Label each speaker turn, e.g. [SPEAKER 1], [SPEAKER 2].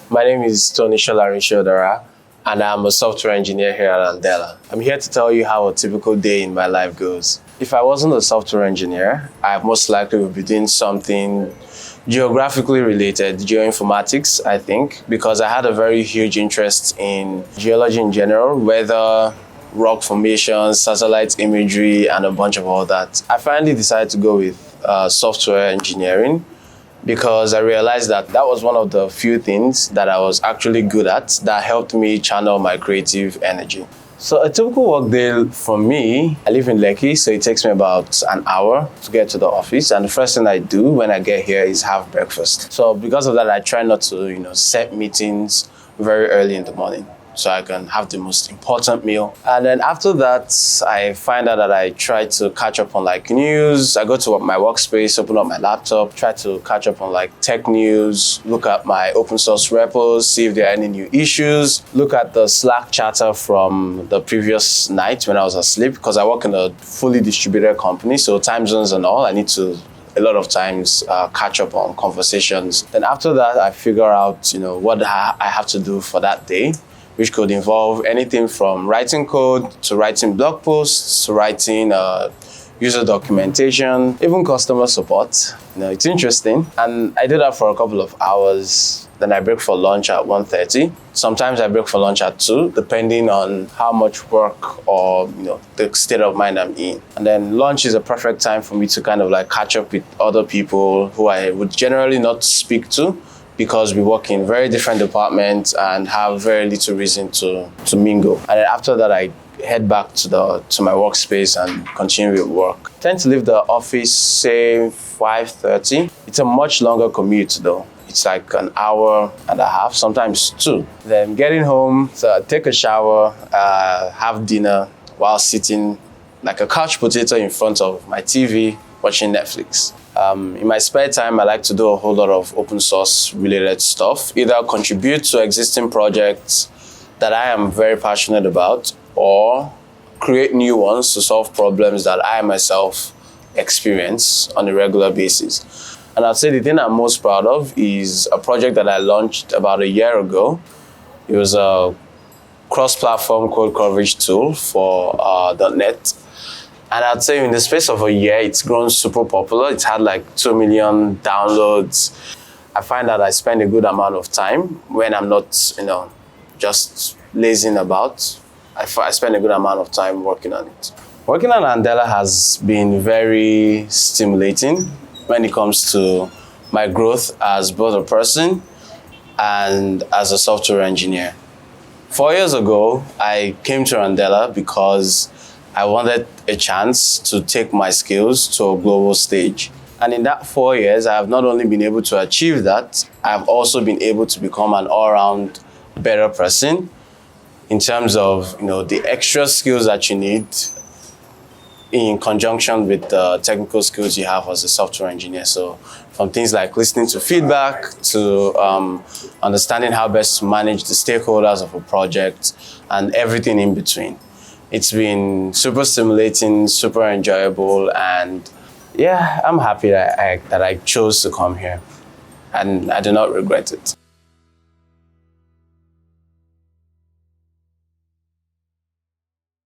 [SPEAKER 1] My name is Toni Solarin-Sodara, and I'm a software engineer here at Andela. I'm here to tell you how a typical day in my life goes. If I wasn't a software engineer, I most likely would be doing something geographically related, geoinformatics, I think, because I had a very huge interest in geology in general, weather, rock formations, satellite imagery, and a bunch of all that. I finally decided to go with software engineering because I realized that that was one of the few things that I was actually good at that helped me channel my creative energy. So a typical work day for me, I live in Lekki, so it takes me about an hour to get to the office. And the first thing I do when I get here is have breakfast. So because of that, I try not to, set meetings very early in the morning, so I can have the most important meal. And then after that, I find out that I try to catch up on news. I go to my workspace, open up my laptop, try to catch up on tech news, look at my open source repos, see if there are any new issues, look at the Slack chatter from the previous night when I was asleep, because I work in a fully distributed company, so time zones and all, I need to a lot of times catch up on conversations. Then after that, I figure out what I have to do for that day, which could involve anything from writing code to writing blog posts to writing user documentation, even customer support. It's interesting. And I do that for a couple of hours. Then I break for lunch at 1:30. Sometimes I break for lunch at 2, depending on how much work or the state of mind I'm in. And then lunch is a perfect time for me to kind of catch up with other people who I would generally not speak to, because we work in very different departments and have very little reason to mingle. And then after that, I head back to my workspace and continue with work. I tend to leave the office, say 5:30. It's a much longer commute though. It's like an hour and a half, sometimes 2. Then getting home, so I take a shower, have dinner while sitting like a couch potato in front of my TV, watching Netflix. In my spare time, I like to do a whole lot of open source related stuff, either contribute to existing projects that I am very passionate about, or create new ones to solve problems that I myself experience on a regular basis. And I'd say the thing I'm most proud of is a project that I launched about a year ago. It was a cross-platform code coverage tool for .NET. And I'd say in the space of a year, it's grown super popular. It's had 2 million downloads. I find that I spend a good amount of time when I'm not, just lazing about. I spend a good amount of time working on it. Working on Andela has been very stimulating when it comes to my growth as both a person and as a software engineer. 4 years ago, I came to Andela because I wanted a chance to take my skills to a global stage. And in that 4 years, I have not only been able to achieve that, I've also been able to become an all-around better person in terms of the extra skills that you need in conjunction with the technical skills you have as a software engineer. So from things like listening to feedback to understanding how best to manage the stakeholders of a project and everything in between. It's been super stimulating, super enjoyable, and yeah, I'm happy that I chose to come here, and I do not regret it.